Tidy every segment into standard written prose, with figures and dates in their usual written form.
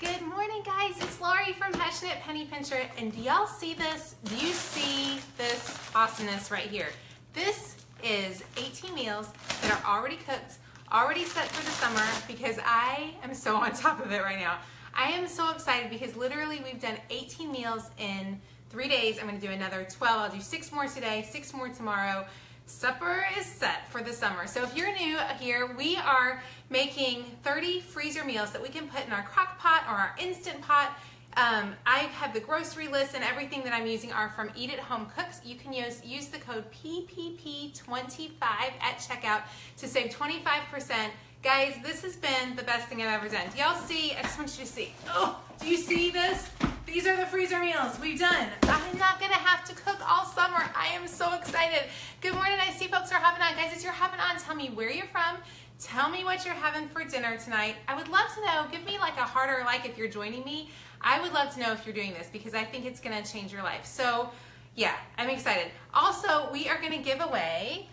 Good morning, guys. It's Lori from Passionate Penny Pincher, and do y'all see this? Do you see this awesomeness right here? This is 18 meals that are already cooked, already set for the summer, because I am so on top of it right now. I am so excited because literally we've done 18 meals in 3 days. I'm going to do another 12. I'll do 6 more today, 6 more tomorrow. Supper is set for the summer. So if you're new here, we are making 30 freezer meals that we can put in our crock pot or our Instant Pot. I have the grocery list, and everything that I'm using are from Eat at Home Cooks. You can use the code PPP25 at checkout to save 25%. Guys, this has been the best thing I've ever done. Do y'all see? I just want you to see. Oh, do you see this? These are the freezer meals we've done. I'm not gonna have to cook all summer. I am so excited. Good morning, I see folks are hopping on. Guys, as you're hopping on, tell me where you're from. Tell me what you're having for dinner tonight. I would love to know. Give me like a heart or a like if you're joining me. I would love to know if you're doing this because I think it's gonna change your life. So yeah, I'm excited. Also, we are gonna give away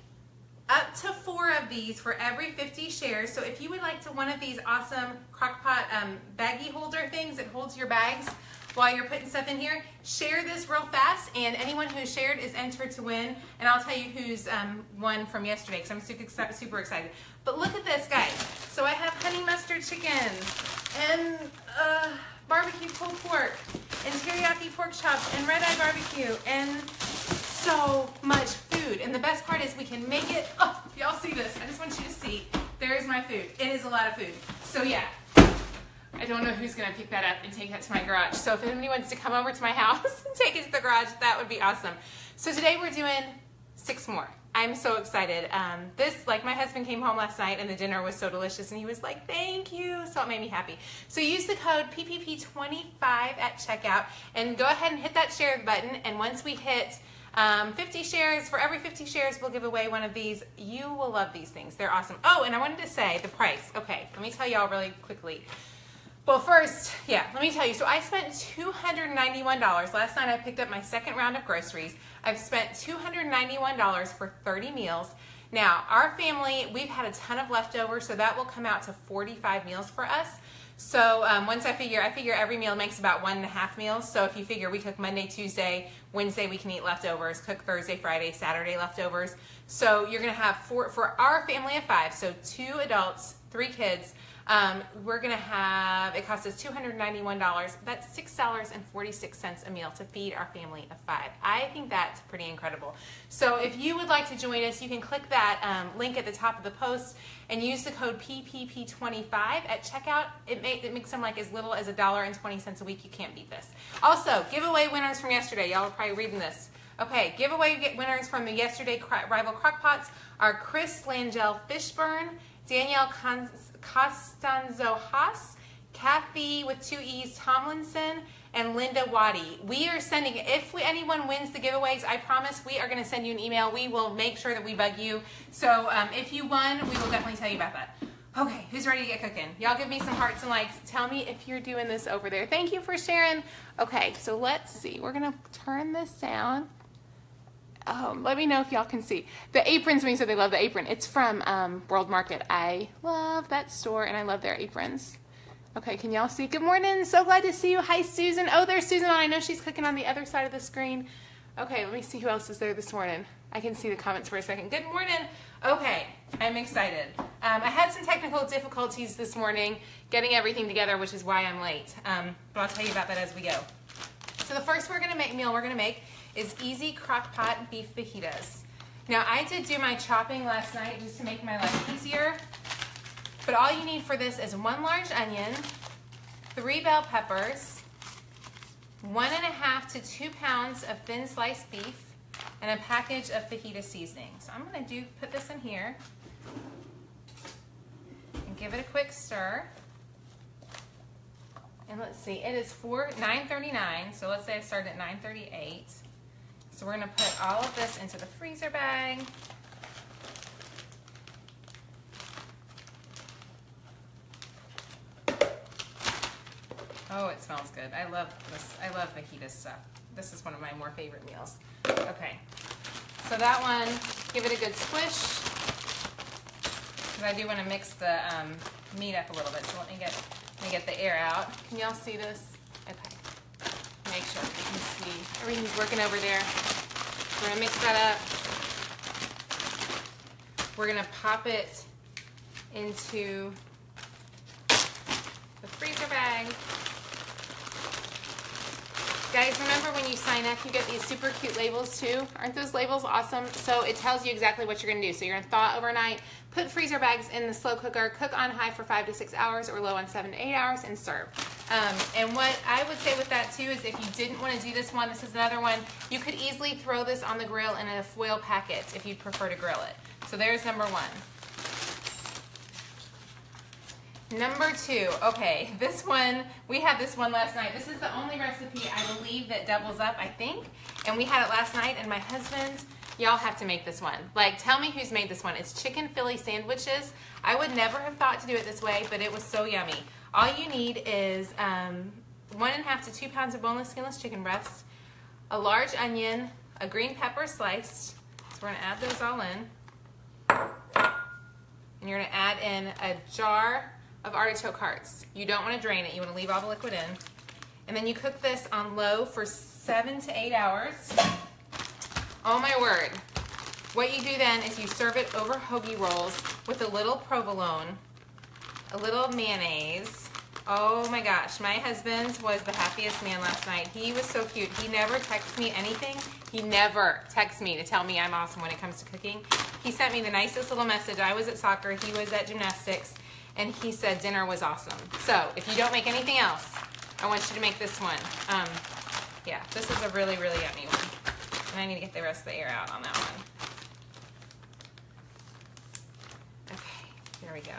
up to 4 of these for every 50 shares. So if you would like to one of these awesome crockpot baggie holder things that holds your bags while you're putting stuff in here, share this real fast, and anyone who shared is entered to win. And I'll tell you who's won from yesterday because I'm super excited. But look at this, guys. So I have honey mustard chicken and barbecue pulled pork and teriyaki pork chops and red eye barbecue and so much food. And the best part is we can make it. Oh, y'all see this? I just want you to see. There's my food. It is a lot of food. So yeah. I don't know who's going to pick that up and take that to my garage. So if anybody wants to come over to my house and take it to the garage, that would be awesome. So today we're doing 6 more. I'm so excited. Like my husband came home last night and the dinner was so delicious and he was like, thank you. So it made me happy. So use the code PPP25 at checkout and go ahead and hit that share button. And once we hit 50 shares, for every 50 shares, we'll give away one of these. You will love these things. They're awesome. Oh, and I wanted to say the price. Okay, let me tell y'all really quickly. Well, first, yeah, let me tell you. So I spent $291. Last night I picked up my second round of groceries. I've spent $291 for 30 meals. Now, our family, we've had a ton of leftovers, so that will come out to 45 meals for us. So once I figure every meal makes about 1.5 meals. So if you figure we cook Monday, Tuesday, Wednesday we can eat leftovers, cook Thursday, Friday, Saturday leftovers. So you're gonna have for our family of 5, so 2 adults, 3 kids, we're gonna have, it costs us $291. That's $6.46 a meal to feed our family of 5. I think that's pretty incredible. So if you would like to join us, you can click that link at the top of the post and use the code PPP25 at checkout. It makes them like as little as $1.20 a week. You can't beat this. Also, giveaway winners from yesterday. Y'all are probably reading this. Okay, giveaway winners from the yesterday rival crockpots are Chris Langell Fishburne, Danielle Costanzo-Haas, Kathy with 2 E's Tomlinson, and Linda Waddy. We are sending, if anyone wins the giveaways, I promise we are going to send you an email. We will make sure that we bug you. So if you won, we will definitely tell you about that. Okay, who's ready to get cooking? Y'all give me some hearts and likes. Tell me if you're doing this over there. Thank you for sharing. Okay, so let's see. We're going to turn this down. Let me know if y'all can see. The aprons, when you said they love the apron, it's from World Market. I love that store and I love their aprons. Okay, can y'all see? Good morning, so glad to see you. Hi, Susan. Oh, there's Susan. I know she's cooking on the other side of the screen. Okay, let me see who else is there this morning. I can see the comments for a second. Good morning. Okay, I'm excited. I had some technical difficulties this morning getting everything together, which is why I'm late. But I'll tell you about that as we go. So the first meal we're gonna make is easy crock pot beef fajitas. Now I did do my chopping last night just to make my life easier, but all you need for this is 1 large onion, 3 bell peppers, 1.5 to 2 pounds of thin sliced beef, and a package of fajita seasoning. So I'm gonna put this in here and give it a quick stir. And let's see, it is 9:39, so let's say I start at 9:38. So we're gonna put all of this into the freezer bag. Oh, it smells good. I love this. I love fajita stuff. This is one of my more favorite meals. Okay, so that one, give it a good squish. Because I do want to mix the meat up a little bit. So let me get Let me get the air out. Can y'all see this? Okay. Make sure you can see. Everything's working over there. We're gonna mix that up. We're gonna pop it into the freezer bag. Guys, remember when you sign up, you get these super cute labels too. Aren't those labels awesome? So it tells you exactly what you're gonna do. So you're gonna thaw overnight, put freezer bags in the slow cooker, cook on high for 5 to 6 hours or low on 7 to 8 hours, and serve. And what I would say with that too is if you didn't want to do this one, this is another one, you could easily throw this on the grill in a foil packet if you'd prefer to grill it. So there's number one. Number two, okay, this one, we had this one last night. This is the only recipe I believe that doubles up, I think. And we had it last night, and my husband, y'all have to make this one. Like, tell me who's made this one. It's chicken Philly sandwiches. I would never have thought to do it this way, but it was so yummy. All you need is 1.5 to 2 pounds of boneless, skinless chicken breast, a large onion, a green pepper sliced. So we're gonna add those all in. And you're gonna add in a jar of artichoke hearts. You don't want to drain it, you want to leave all the liquid in. And then you cook this on low for 7 to 8 hours. Oh my word. What you do then is you serve it over hoagie rolls with a little provolone, a little mayonnaise. Oh my gosh, my husband was the happiest man last night. He was so cute. He never texts me anything. He never texts me to tell me I'm awesome when it comes to cooking. He sent me the nicest little message. I was at soccer, he was at gymnastics, and he said dinner was awesome. So if you don't make anything else, I want you to make this one. Yeah, this is a really, really yummy one. And I need to get the rest of the air out on that one. Okay, there we go.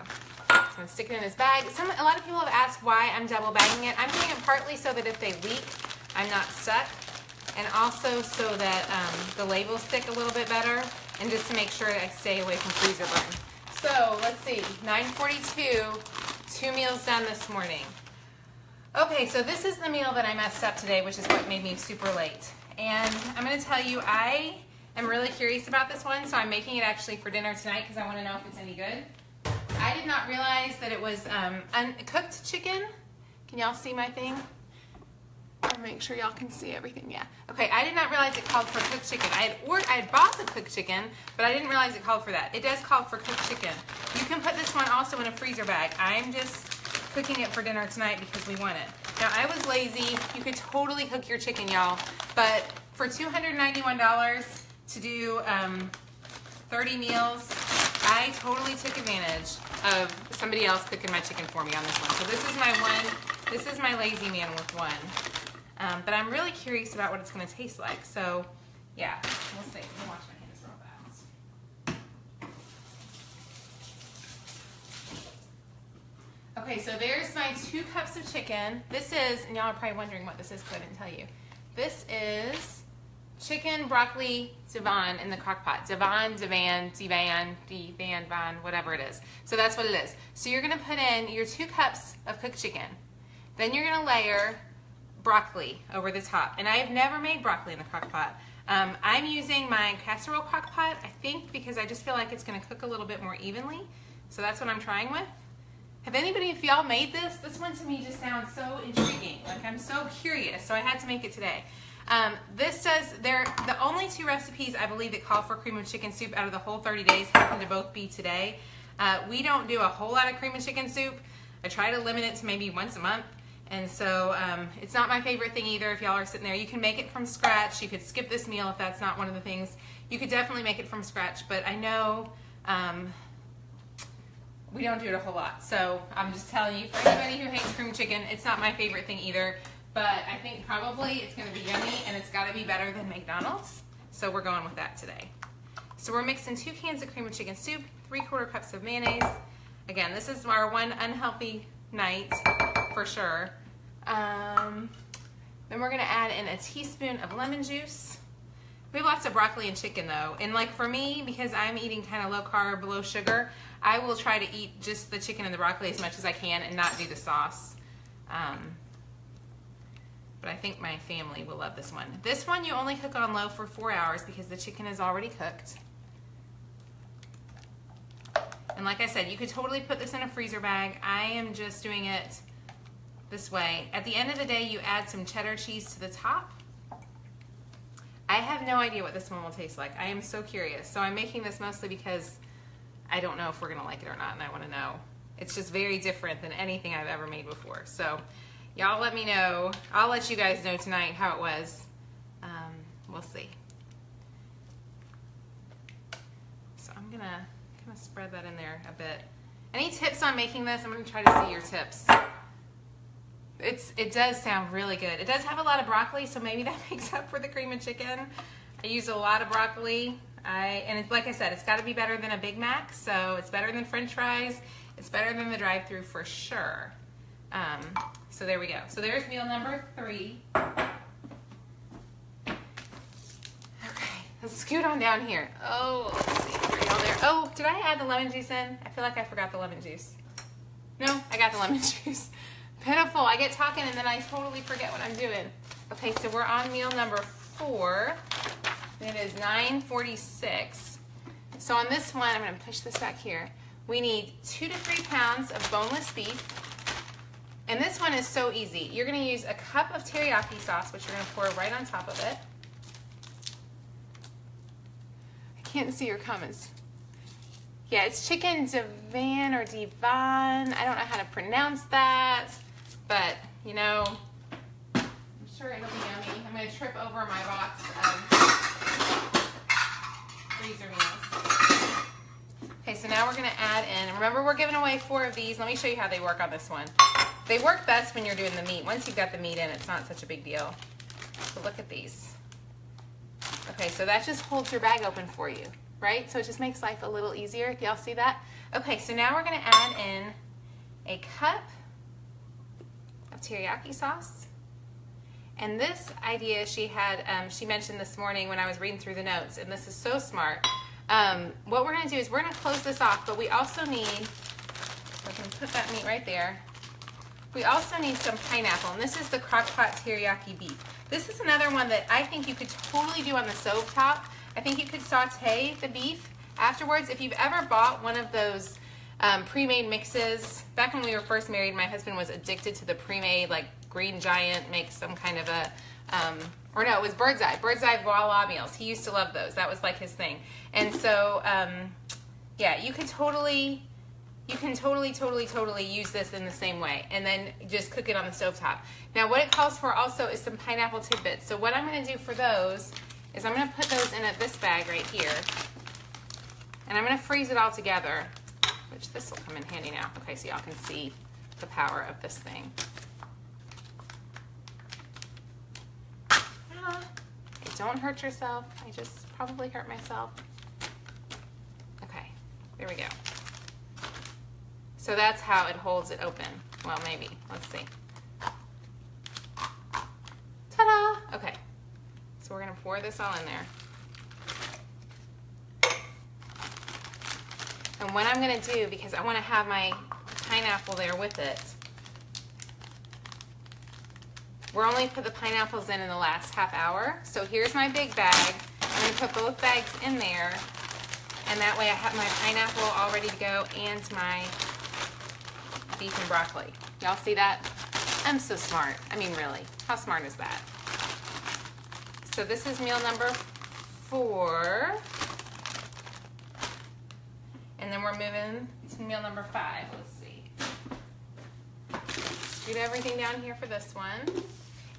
So I'm gonna stick it in this bag. A lot of people have asked why I'm double bagging it. I'm doing it partly so that if they leak, I'm not stuck, and also so that the labels stick a little bit better, and just to make sure that I stay away from freezer burn. So let's see, 9:42, 2 meals done this morning. Okay, so this is the meal that I messed up today, which is what made me super late. And I'm gonna tell you, I am really curious about this one, so I'm making it actually for dinner tonight because I wanna know if it's any good. I did not realize that it was uncooked chicken. Can y'all see my thing? I'll make sure y'all can see everything, yeah. Okay, I did not realize it called for cooked chicken. I had bought the cooked chicken, but I didn't realize it called for that. It does call for cooked chicken. You can put this one also in a freezer bag. I'm just cooking it for dinner tonight because we want it. Now, I was lazy. You could totally cook your chicken, y'all, but for $291 to do 30 meals, I totally took advantage of somebody else cooking my chicken for me on this one. So this is my one. This is my lazy man with one. But I'm really curious about what it's going to taste like. So, yeah, we'll see. Let me wash my hands real fast. Okay, so there's my 2 cups of chicken. This is, and y'all are probably wondering what this is because I didn't tell you. This is chicken broccoli divan in the crock pot. Divan, whatever it is. So that's what it is. So you're going to put in your 2 cups of cooked chicken. Then you're going to layer broccoli over the top. And I have never made broccoli in the crock pot. I'm using my casserole crock pot, I think, because I just feel like it's going to cook a little bit more evenly. So that's what I'm trying with. Have anybody, if y'all made this? This one to me just sounds so intriguing. Like, I'm so curious, so I had to make it today. The only 2 recipes I believe that call for cream of chicken soup out of the whole 30 days happen to both be today. We don't do a whole lot of cream of chicken soup. I try to limit it to maybe once a month. And so it's not my favorite thing either if y'all are sitting there. You can make it from scratch. You could skip this meal if that's not one of the things. You could definitely make it from scratch, but I know we don't do it a whole lot. So I'm just telling you, for anybody who hates cream chicken, it's not my favorite thing either. But I think probably it's going to be yummy, and it's got to be better than McDonald's. So we're going with that today. So we're mixing 2 cans of cream of chicken soup, 3/4 cups of mayonnaise. Again, this is our one unhealthy night for sure. Then we're going to add in a teaspoon of lemon juice. We have lots of broccoli and chicken though. And like for me, because I'm eating kind of low carb, low sugar, I will try to eat just the chicken and the broccoli as much as I can and not do the sauce. But I think my family will love this one. This one you only cook on low for 4 hours because the chicken is already cooked. And like I said, you could totally put this in a freezer bag. I am just doing it this way. At the end of the day, you add some cheddar cheese to the top. I have no idea what this one will taste like. I am so curious. So I'm making this mostly because I don't know if we're gonna like it or not, and I wanna know. It's just very different than anything I've ever made before. So y'all let me know. I'll let you guys know tonight how it was. We'll see. So I'm gonna kind of spread that in there a bit. Any tips on making this? I'm gonna try to see your tips. It does sound really good. It does have a lot of broccoli, so maybe that makes up for the cream of chicken. I use a lot of broccoli. And it's, like I said, it's got to be better than a Big Mac, so it's better than French fries. It's better than the drive-thru for sure. So there we go. So there's meal number 3. Okay, let's scoot on down here. Oh, let's see. Are y'all there? Oh, did I add the lemon juice in? I feel like I forgot the lemon juice. No, I got the lemon juice. Pitiful. I get talking and then I totally forget what I'm doing. Okay, so we're on meal number 4. It is 9:46. So on this one, I'm going to push this back here. We need 2 to 3 pounds of boneless beef. And this one is so easy. You're going to use a cup of teriyaki sauce, which you're going to pour right on top of it. I can't see your comments. Yeah, it's chicken divan or divan. I don't know how to pronounce that, but you know, I'm sure it'll be yummy. I'm going to trip over my box of freezer meals. Okay, so now we're going to add in, remember we're giving away 4 of these. Let me show you how they work on this one. They work best when you're doing the meat. Once you've got the meat in, it's not such a big deal. So look at these. Okay, so that just holds your bag open for you, right? So it just makes life a little easier. Y'all see that? Okay, so now we're going to add in a cup of teriyaki sauce. And this idea she had, she mentioned this morning when I was reading through the notes, and this is so smart. What we're going to do is we're going to close this off, but we also need, we can put that meat right there. We also need some pineapple, and this is the crock-pot teriyaki beef. This is another one that I think you could totally do on the stove top. I think you could saute the beef afterwards. If you've ever bought one of those pre-made mixes, back when we were first married, my husband was addicted to the pre-made, like Green Giant makes some kind of a, or no, it was Bird's Eye voila meals. He used to love those. That was like his thing. And so, yeah, you can totally use this in the same way, and then just cook it on the stovetop. Now, what it calls for also is some pineapple tidbits. So what I'm going to do for those is I'm going to put those in this bag right here, and I'm going to freeze it all together, which this will come in handy now. Okay, so y'all can see the power of this thing. Don't hurt yourself. I just probably hurt myself. Okay, there we go. So that's how it holds it open. Well, maybe. Let's see. Ta-da! Okay. So we're going to pour this all in there. And what I'm going to do, because I want to have my pineapple there with it, we're only put the pineapples in the last half hour. So here's my big bag. I'm going to put both bags in there. And that way I have my pineapple all ready to go and my beef and broccoli. Y'all see that? I'm so smart. I mean, really, how smart is that? So this is meal number 4. And then we're moving to meal number 5. Let's see. Scoot everything down here for this one.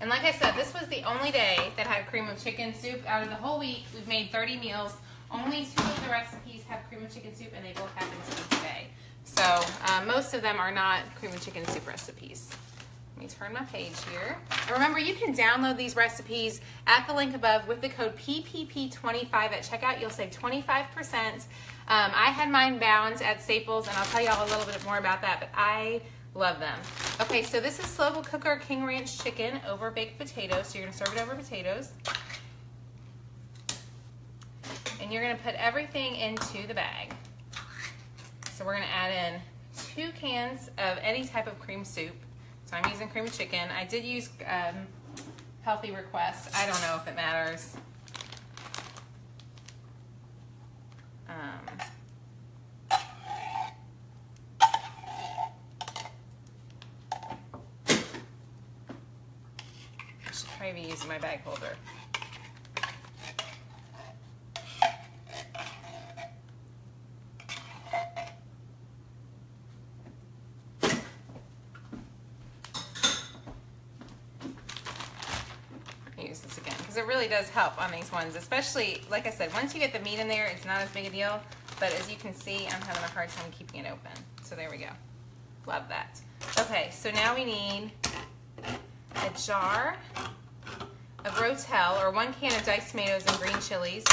And like I said, this was the only day that had cream of chicken soup. Out of the whole week, we've made 30 meals. Only 2 of the recipes have cream of chicken soup, and they both happen to be today. So most of them are not cream of chicken soup recipes. Let me turn my page here. And remember, you can download these recipes at the link above with the code PPP25 at checkout. You'll save 25%. I had mine bound at Staples, and I'll tell y'all a little bit more about that, but I love them. Okay, so this is slow cooker King Ranch chicken over baked potatoes. So you're going to serve it over potatoes. And you're going to put everything into the bag. So we're going to add in 2 cans of any type of cream soup. So I'm using cream of chicken. I did use Healthy Request. I don't know if it matters. should probably be using my bag holder. Use this again because it really does help on these ones, especially like I said, once you get the meat in there, it's not as big a deal, but as you can see, I'm having a hard time keeping it open. So there we go. Love that. Okay, so now we need a jar of Rotel, or 1 can of diced tomatoes and green chilies.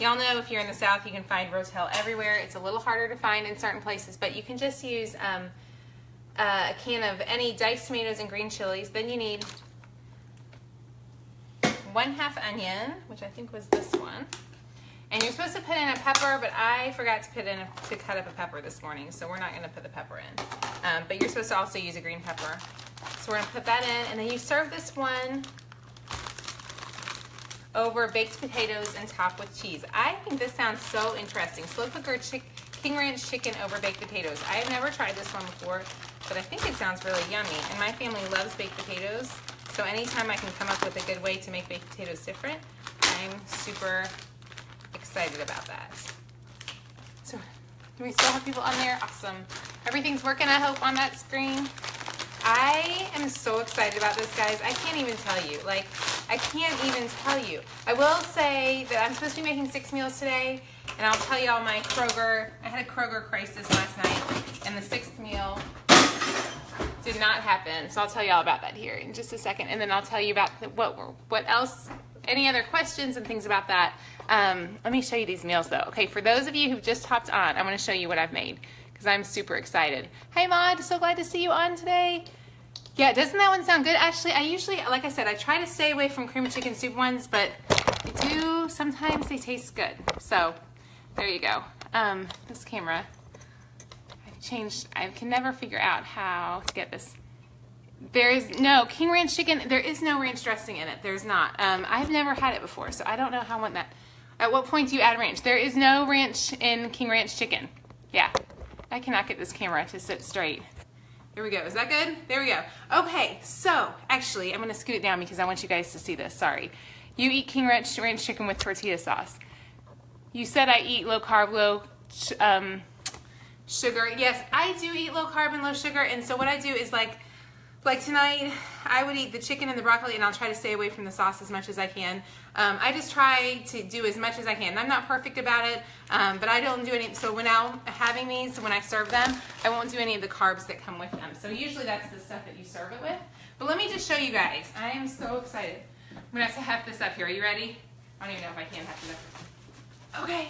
Y'all know if you're in the South, you can find Rotel everywhere. It's a little harder to find in certain places, but you can just use a can of any diced tomatoes and green chilies. Then you need 1/2 onion, which I think was this one. And you're supposed to put in a pepper, but I forgot to cut up a pepper this morning, so we're not going to put the pepper in. But you're supposed to also use a green pepper. So we're going to put that in, and then you serve this one over baked potatoes and topped with cheese. I think this sounds so interesting. Slow cooker King Ranch chicken over baked potatoes. I have never tried this one before, but I think it sounds really yummy. And my family loves baked potatoes, so anytime I can come up with a good way to make baked potatoes different, I'm super excited about that. So, do we still have people on there? Awesome. Everything's working, I hope, on that screen. I am so excited about this, guys. I can't even tell you. Like, I can't even tell you. I will say that I'm supposed to be making 6 meals today, and I'll tell y'all my Kroger. I had a Kroger crisis last night, and the 6th meal did not happen. So I'll tell y'all about that here in just a second, and then I'll tell you about what else, any other questions and things about that. Let me show you these meals though. Okay, for those of you who've just hopped on, I'm going to show you what I've made because I'm super excited. Hey Maud, so glad to see you on today. Yeah, doesn't that one sound good? Actually, I usually, like I said, I try to stay away from cream of chicken soup ones, but they do, sometimes they taste good. So there you go. This camera, I've changed, I can never figure out how to get this. There is no King Ranch chicken. There is no ranch dressing in it. There's not. I've never had it before, so I don't know how I want that. At what point do you add ranch? There is no ranch in King Ranch chicken. Yeah, I cannot get this camera to sit straight. There we go. Is that good? There we go. Okay, so actually, I'm going to scoot it down because I want you guys to see this. Sorry. You eat King Ranch chicken with tortilla sauce. You said I eat low carb, low sugar. Yes, I do eat low carb and low sugar, and so what I do is like tonight, I would eat the chicken and the broccoli, and I'll try to stay away from the sauce as much as I can. I just try to do as much as I can. I'm not perfect about it, but I don't do any, so when I'm having these, when I serve them, I won't do any of the carbs that come with them. So usually that's the stuff that you serve it with. But let me just show you guys. I am so excited. I'm gonna have to heft this up here. Are you ready? I don't even know if I can heft it up. Okay,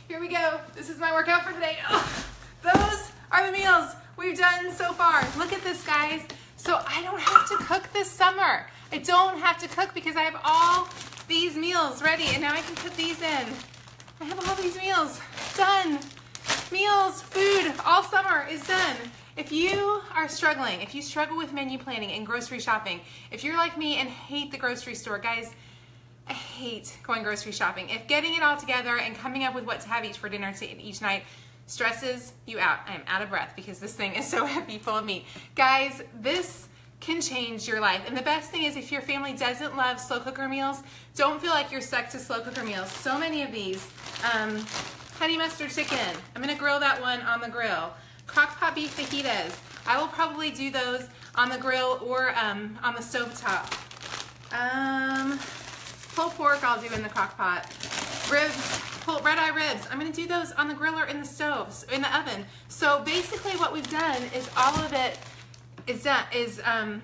here we go. This is my workout for today. Oh, those are the meals we've done so far. Look at this, guys. So I don't have to cook this summer. I don't have to cook because I have all these meals ready, and now I can put these in. I have all these meals done. Meals, food, all summer is done. If you are struggling, if you struggle with menu planning and grocery shopping, if you're like me and hate the grocery store, guys, I hate going grocery shopping. If getting it all together and coming up with what to have for dinner each night stresses you out. I am out of breath because this thing is so heavy, full of meat. Guys, this can change your life. And the best thing is if your family doesn't love slow cooker meals, don't feel like you're stuck to slow cooker meals. So many of these. Honey mustard chicken. I'm going to grill that one on the grill. Crock-pot beef fajitas. I will probably do those on the grill or on the stovetop. Pulled pork I'll do in the crock-pot. Ribs. Red eye ribs. I'm going to do those on the grill or in the stove, in the oven. So basically what we've done is all of it is done,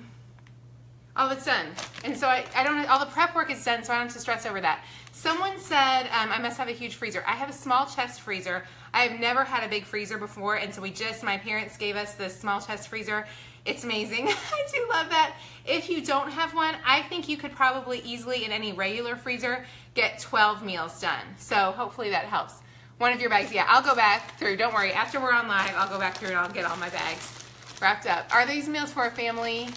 all of it's done. And so I don't, all the prep work is done, so I don't have to stress over that. Someone said I must have a huge freezer. I have a small chest freezer. I have never had a big freezer before, and so my parents gave us this small chest freezer. It's amazing. I do love that. If you don't have one, I think you could probably easily in any regular freezer get 12 meals done. So hopefully that helps. One of your bags, yeah, I'll go back through. Don't worry, after we're on live, I'll go back through and I'll get all my bags wrapped up. Are these meals for a family?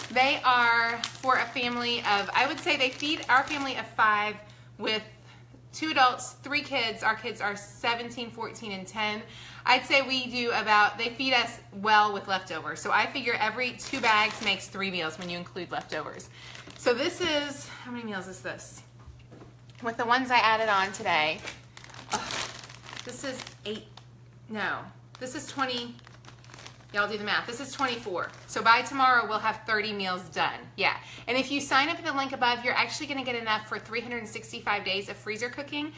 They are for a family of, I would say they feed our family of 5 with 2 adults, 3 kids. Our kids are 17, 14, and 10. I'd say we do about, they feed us well with leftovers. So I figure every 2 bags makes 3 meals when you include leftovers. So this is, how many meals is this? With the ones I added on today, this is 8, no, this is 20, y'all do the math. This is 24. So by tomorrow, we'll have 30 meals done. Yeah. And if you sign up at the link above, you're actually going to get enough for 365 days of freezer cooking.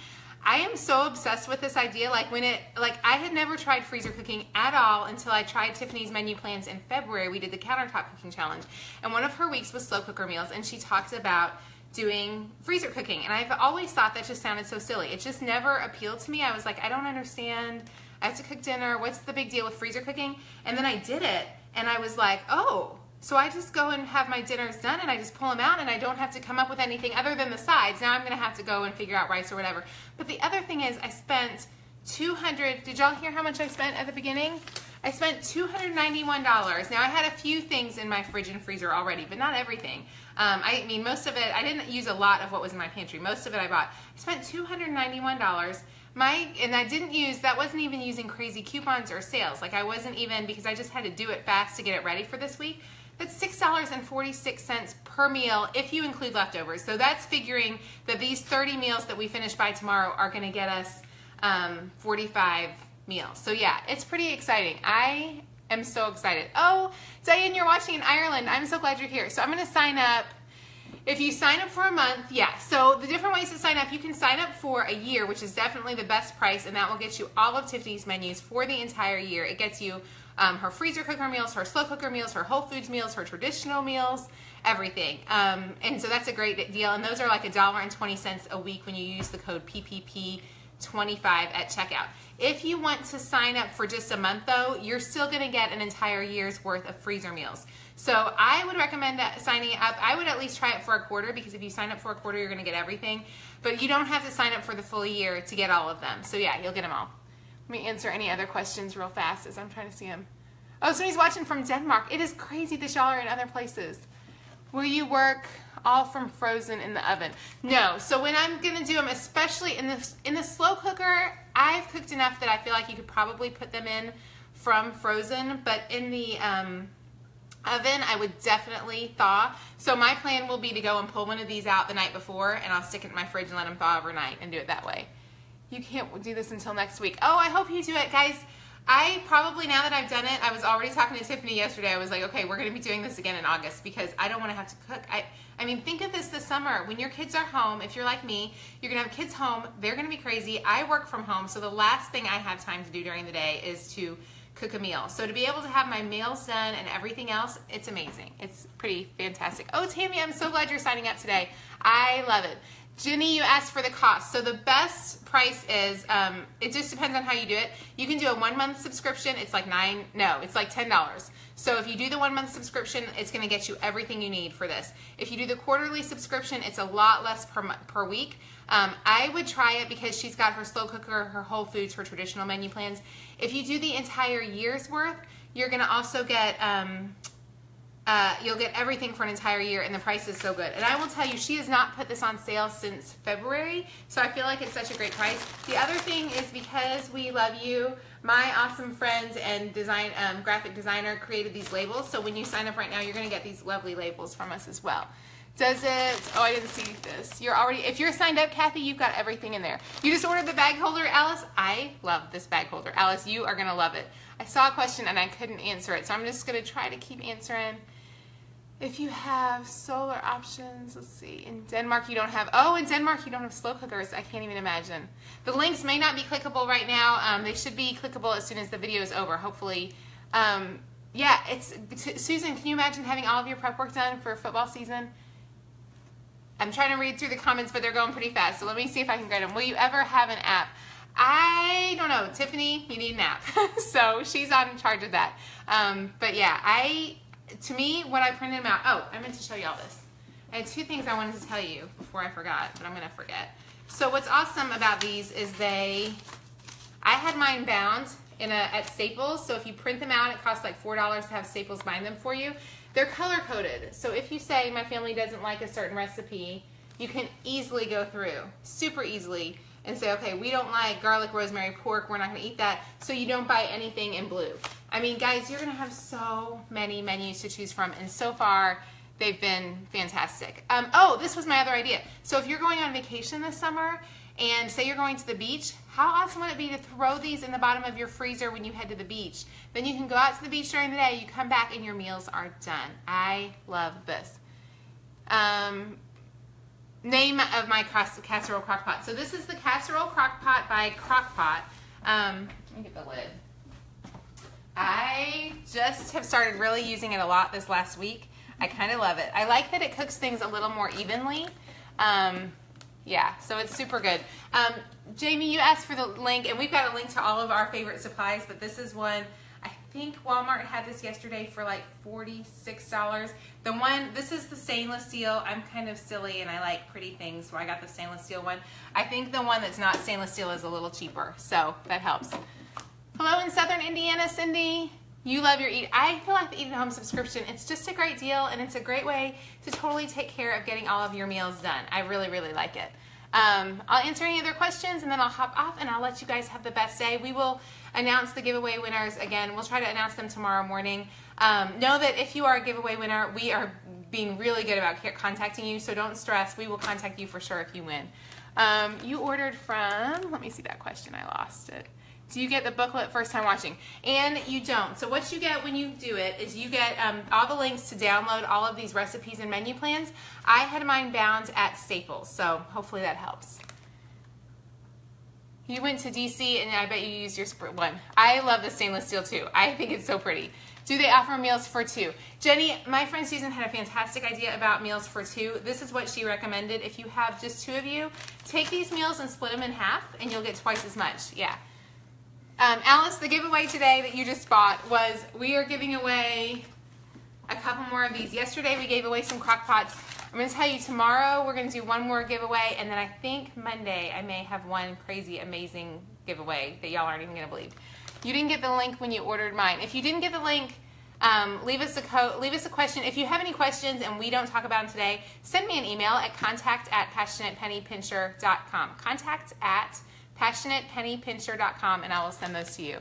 I am so obsessed with this idea. Like I had never tried freezer cooking at all until I tried Tiffany's menu plans in February. We did the countertop cooking challenge. And one of her weeks was slow cooker meals. And she talked about doing freezer cooking. And I've always thought that just sounded so silly. It just never appealed to me. I was like, I don't understand. I have to cook dinner. What's the big deal with freezer cooking? And then I did it, and I was like, oh, so I just go and have my dinners done, and I just pull them out, and I don't have to come up with anything other than the sides. Now I'm going to have to go and figure out rice or whatever. But the other thing is I spent did y'all hear how much I spent at the beginning? I spent $291. Now I had a few things in my fridge and freezer already, but not everything. I mean, most of it, I didn't use a lot of what was in my pantry. Most of it I bought. I spent $291. And I didn't use, that wasn't even using crazy coupons or sales. Like I wasn't even, because I just had to do it fast to get it ready for this week. That's $6.46 per meal if you include leftovers. So that's figuring that these 30 meals that we finish by tomorrow are going to get us 45 meals. So yeah, it's pretty exciting. I am so excited. Oh, Diane, you're watching in Ireland. I'm so glad you're here. So I'm going to sign up. If you sign up for a month, yeah, so the different ways to sign up, you can sign up for a year, which is definitely the best price, and that will get you all of Tiffany's menus for the entire year. It gets you her freezer cooker meals, her slow cooker meals, her Whole Foods meals, her traditional meals, everything. And so that's a great deal, and those are like $1.20 a week when you use the code PPP25 at checkout. If you want to sign up for just a month, though, you're still going to get an entire year's worth of freezer meals. So I would recommend signing up. I would at least try it for a quarter, because if you sign up for a quarter, you're going to get everything. But you don't have to sign up for the full year to get all of them. So yeah, you'll get them all. Let me answer any other questions real fast as I'm trying to see them. Oh, somebody's watching from Denmark. It is crazy that y'all are in other places. Will you work all from frozen in the oven? No. So when I'm going to do them, especially in the slow cooker, I've cooked enough that I feel like you could probably put them in from frozen. But in the oven, I would definitely thaw. So my plan will be to go and pull one of these out the night before, and I'll stick it in my fridge and let them thaw overnight and do it that way. You can't do this until next week. Oh, I hope you do it, guys. I probably, now that I've done it, I was already talking to Tiffany yesterday. I was like, okay, we're going to be doing this again in August, because I don't want to have to cook. I mean, think of this summer. When your kids are home, if you're like me, you're going to have kids home. They're going to be crazy. I work from home, so the last thing I have time to do during the day is to cook a meal. So to be able to have my meals done and everything else, it's amazing. It's pretty fantastic. Oh, Tammy, I'm so glad you're signing up today. I love it. Jenny, you asked for the cost. So the best price is, it just depends on how you do it. You can do a 1-month subscription. It's like it's like $10. So if you do the 1-month subscription, it's going to get you everything you need for this. If you do the quarterly subscription, it's a lot less per week. I would try it because she's got her slow cooker, her Whole Foods, her traditional menu plans. If you do the entire year's worth, you're going to also get, you'll get everything for an entire year, and the price is so good. And I will tell you, she has not put this on sale since February, so I feel like it's such a great price. The other thing is, because we love you, my awesome friend and graphic designer created these labels, so when you sign up right now, you're going to get these lovely labels from us as well. Does it? Oh, I didn't see this. If you're signed up, Kathy, you've got everything in there. You just ordered the bag holder, Alice. I love this bag holder. Alice, you are going to love it. I saw a question and I couldn't answer it, so I'm just going to try to keep answering. If you have solar options, let's see. In Denmark, you don't have, in Denmark, you don't have slow cookers. I can't even imagine. The links may not be clickable right now. They should be clickable as soon as the video is over, hopefully. Yeah, Susan, can you imagine having all of your prep work done for football season? I'm trying to read through the comments, but they're going pretty fast. So let me see if I can get them. Will you ever have an app? I don't know. Tiffany, you need an app. So she's in charge of that. But yeah, to me, when I printed them out, I meant to show you all this. I had 2 things I wanted to tell you before I forgot, but I'm going to forget. So what's awesome about these is I had mine bound at Staples. So if you print them out, it costs like $4 to have Staples bind them for you. They're color coded. So if you say my family doesn't like a certain recipe, you can easily go through, super easily, and say, okay, we don't like garlic, rosemary, pork, we're not gonna eat that, so you don't buy anything in blue. I mean, guys, you're gonna have so many menus to choose from, and so far, they've been fantastic. Oh, this was my other idea. So if you're going on vacation this summer, and say you're going to the beach, how awesome would it be to throw these in the bottom of your freezer when you head to the beach? Then you can go out to the beach during the day, you come back, and your meals are done. I love this. Name of my casserole crock pot. So this is the casserole crock pot by Crock-Pot. Let me get the lid. I just have started really using it a lot this last week. I kind of love it. I like that it cooks things a little more evenly. Yeah, so it's super good. Jamie, you asked for the link, and we've got a link to all of our favorite supplies, but this is one, I think Walmart had this yesterday for like $46. The one, this is the stainless steel. I'm kind of silly and I like pretty things, so I got the stainless steel one. I think the one that's not stainless steel is a little cheaper, so that helps. Hello in Southern Indiana, Cindy. You love your Eat. I feel like the Eat at Home subscription, it's just a great deal, and it's a great way to totally take care of getting all of your meals done. I really, really like it. I'll answer any other questions, and then I'll hop off, and I'll let you guys have the best day. We will announce the giveaway winners again. We'll try to announce them tomorrow morning. Know that if you are a giveaway winner, we are being really good about contacting you, so don't stress. We will contact you for sure if you win. You ordered from, let me see that question. I lost it. Do you get the booklet first time watching? And you don't. So what you get when you do it is you get all the links to download all of these recipes and menu plans. I had mine bound at Staples, so hopefully that helps. You went to DC and I bet you used your one. I love the stainless steel too. I think it's so pretty. Do they offer meals for two? Jenny, my friend Susan had a fantastic idea about meals for two. This is what she recommended. If you have just two of you, take these meals and split them in half and you'll get twice as much. Yeah. Alice, the giveaway today that you just bought was we are giving away a couple more of these. Yesterday we gave away some crock pots. I'm going to tell you tomorrow we're going to do one more giveaway, and then I think Monday I may have one crazy amazing giveaway that y'all aren't even going to believe. You didn't get the link when you ordered mine. If you didn't get the link, leave us a question. If you have any questions and we don't talk about them today, send me an email at contact@passionatepennypincher.com. contact@passionatepennypincher.com, and I will send those to you.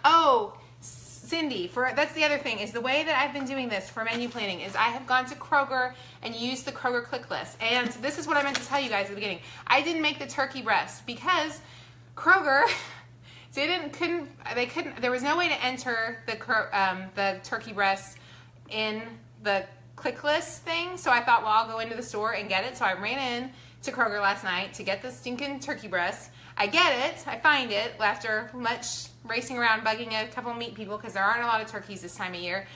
Oh, Cindy, that's the other thing, is the way that I've been doing this for menu planning is I have gone to Kroger and used the Kroger click list. And this is what I meant to tell you guys at the beginning. I didn't make the turkey breast because Kroger there was no way to enter the turkey breast in the click list thing. So I thought, well, I'll go into the store and get it. So I ran in to Kroger last night to get the stinking turkey breast. I get it, I find it after much racing around bugging a couple meat people because there aren't a lot of turkeys this time of year.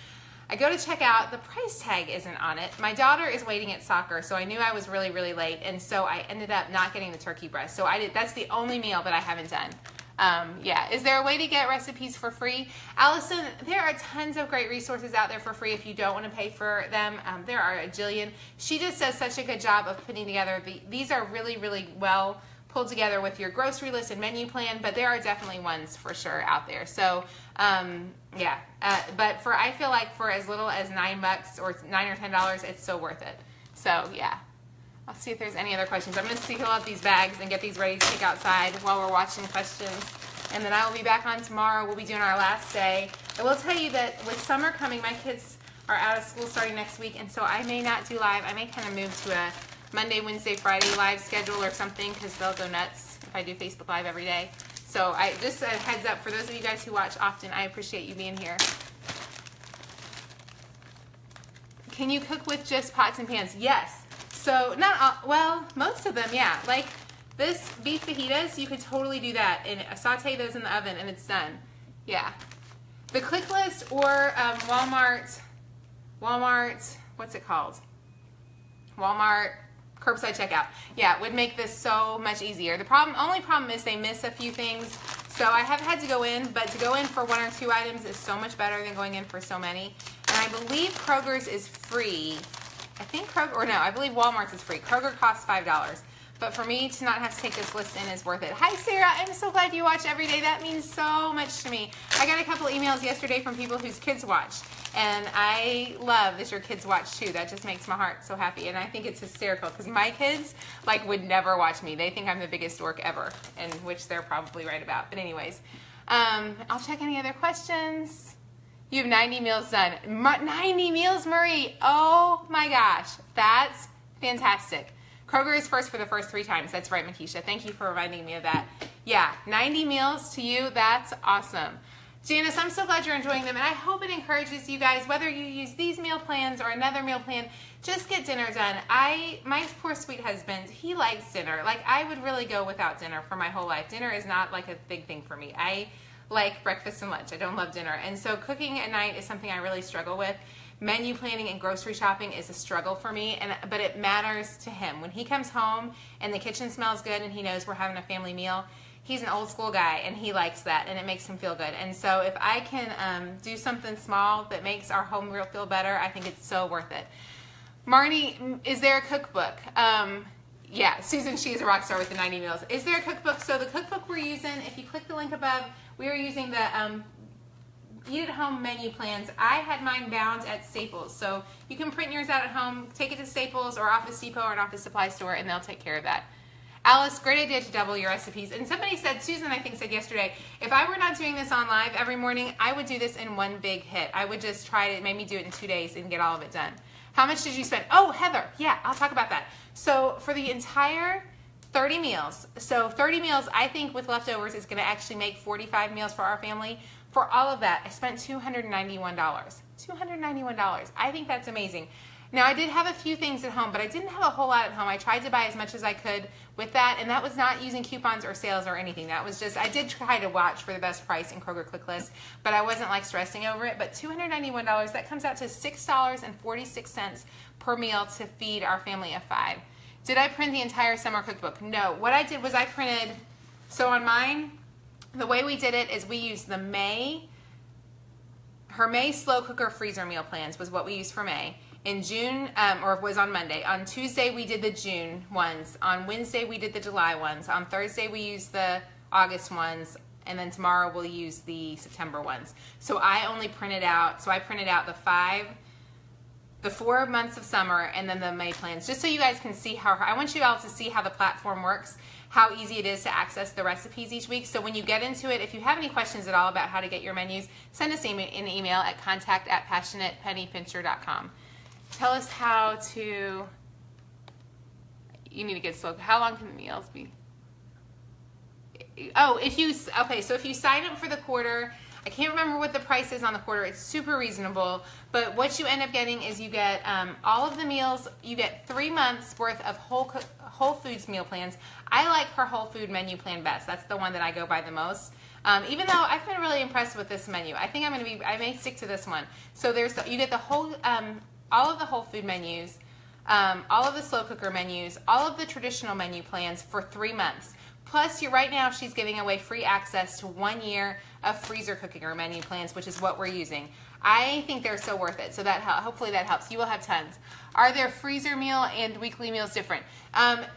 I go to check out, the price tag isn't on it. My daughter is waiting at soccer, so I knew I was really, really late, and so I ended up not getting the turkey breast. So that's the only meal that I haven't done. Yeah, is there a way to get recipes for free? Allison, there are tons of great resources out there for free if you don't want to pay for them. There are a jillion. She just does such a good job of putting together, these are really, really well pulled together with your grocery list and menu plan, but there are definitely ones for sure out there. So, yeah, but I feel like for as little as $9 or $9 or $10, it's so worth it. So, yeah. I'll see if there's any other questions. I'm going to seal up these bags and get these ready to take outside while we're watching questions. And then I will be back on tomorrow. We'll be doing our last day. I will tell you that with summer coming, my kids are out of school starting next week, and so I may not do live. I may kind of move to a Monday, Wednesday, Friday live schedule or something because they'll go nuts if I do Facebook Live every day. So just a heads up for those of you guys who watch often, I appreciate you being here. Can you cook with just pots and pans? Yes. So not all, well, most of them, yeah. Like this beef fajitas, you could totally do that and saute those in the oven and it's done. Yeah. The click list or Walmart, what's it called? Walmart curbside checkout. Yeah, it would make this so much easier. The only problem is they miss a few things. So I have had to go in, but to go in for 1 or 2 items is so much better than going in for so many. And I believe Kroger's is free. I believe Walmart's is free. Kroger costs $5. But for me to not have to take this list in is worth it. Hi, Sarah. I'm so glad you watch every day. That means so much to me. I got a couple emails yesterday from people whose kids watch. And I love that your kids watch too. That just makes my heart so happy. And I think it's hysterical because my kids like would never watch me. They think I'm the biggest dork ever, and which they're probably right about. But anyways, I'll check any other questions. You have 90 meals done. 90 meals, Marie. Oh my gosh. That's fantastic. Kroger is first for the first 3 times. That's right, Makisha. Thank you for reminding me of that. Yeah, 90 meals to you. That's awesome. Janice, I'm so glad you're enjoying them, and I hope it encourages you guys, whether you use these meal plans or another meal plan, just get dinner done. My poor sweet husband, he likes dinner. Like, I would really go without dinner for my whole life. Dinner is not like a big thing for me. I like breakfast and lunch. I don't love dinner. And so cooking at night is something I really struggle with. Menu planning and grocery shopping is a struggle for me, but it matters to him. When he comes home and the kitchen smells good and he knows we're having a family meal, he's an old school guy and he likes that and it makes him feel good. And so if I can do something small that makes our home feel better, I think it's so worth it. Marnie, is there a cookbook? Yeah, Susan, she's a rock star with the 90 meals. Is there a cookbook? So the cookbook we're using, if you click the link above, we are using the Eat at Home menu plans. I had mine bound at Staples. So you can print yours out at home, take it to Staples or Office Depot or an office supply store, and they'll take care of that. Alice, great idea to double your recipes. And somebody said, Susan I think said yesterday, if I were not doing this on live every morning, I would do this in one big hit. I would just try to maybe do it in 2 days and get all of it done. How much did you spend? Oh, Heather, yeah, I'll talk about that. So for the entire 30 meals, so 30 meals I think with leftovers is going to actually make 45 meals for our family. For all of that, I spent $291. $291. I think that's amazing. Now, I did have a few things at home, but I didn't have a whole lot at home. I tried to buy as much as I could with that, and that was not using coupons or sales or anything. That was just, I did try to watch for the best price in Kroger Click List, but I wasn't like stressing over it. But $291, that comes out to $6.46 per meal to feed our family of 5. Did I print the entire summer cookbook? No. What I did was I printed, so on mine, the way we did it is we used the her May slow cooker freezer meal plans was what we used for May. In June, or it was on Monday. On Tuesday, we did the June ones. On Wednesday, we did the July ones. On Thursday, we used the August ones. And then tomorrow, we'll use the September ones. So I only printed out, the 4 months of summer and then the May plans, just so you guys can see how, I want you all to see how the platform works, how easy it is to access the recipes each week. So when you get into it, if you have any questions at all about how to get your menus, send us an email at contact@passionatepennypincher.com. Tell us how to, you need to get slow. How long can the meals be? Oh, okay, so if you sign up for the quarter, I can't remember what the price is on the quarter. It's super reasonable, but what you end up getting is you get all of the meals. You get 3 months worth of Whole Foods meal plans. I like her Whole Food menu plan best. That's the one that I go by the most. Even though I've been really impressed with this menu. I think I may stick to this one. So you get the whole, all of the Whole Food menus, all of the slow cooker menus, all of the traditional menu plans for 3 months. Plus, right now she's giving away free access to 1 year of freezer cooking or menu plans, which is what we're using. I think they're so worth it. So that hopefully that helps. You will have tons. Are there freezer meal and weekly meals different?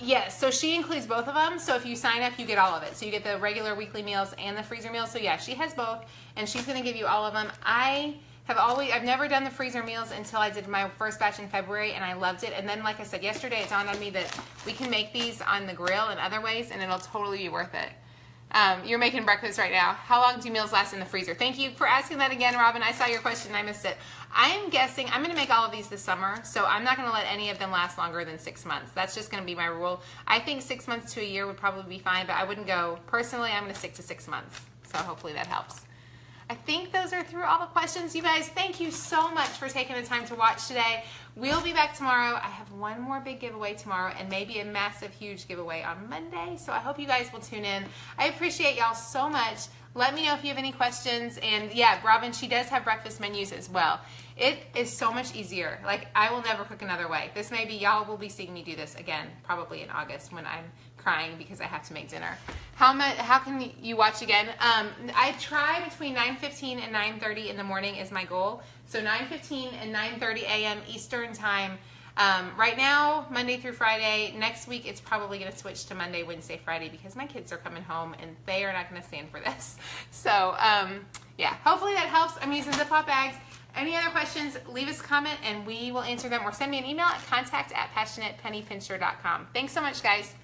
Yes. So she includes both of them. So if you sign up, you get all of it. So you get the regular weekly meals and the freezer meals. So yeah, she has both, and she's going to give you all of them. I've never done the freezer meals until I did my first batch in February, and I loved it. And then, like I said yesterday, it dawned on me that we can make these on the grill and other ways, and it'll totally be worth it. You're making breakfast right now. How long do meals last in the freezer? Thank you for asking that again, Robin. I saw your question and I missed it. I'm guessing I'm going to make all of these this summer, so I'm not going to let any of them last longer than 6 months. That's just going to be my rule. I think 6 months to a year would probably be fine, but I wouldn't go. Personally, I'm going to stick to 6 months, so hopefully that helps. I think those are through all the questions. You guys, thank you so much for taking the time to watch today. We'll be back tomorrow. I have one more big giveaway tomorrow and maybe a massive, huge giveaway on Monday. So I hope you guys will tune in. I appreciate y'all so much. Let me know if you have any questions. And yeah, Robin, she does have breakfast menus as well. It is so much easier. Like, I will never cook another way. This may be, y'all will be seeing me do this again, probably in August when I'm crying because I have to make dinner. How can you watch again? I try between 9:15 and 9:30 in the morning is my goal. So 9:15 and 9:30 a.m. Eastern time. Right now, Monday through Friday. Next week, it's probably going to switch to Monday, Wednesday, Friday because my kids are coming home and they are not going to stand for this. So yeah, hopefully that helps. I'm using Ziploc bags. Any other questions, leave us a comment and we will answer them, or send me an email at contact@passionatepennypincher.com. Thanks so much, guys.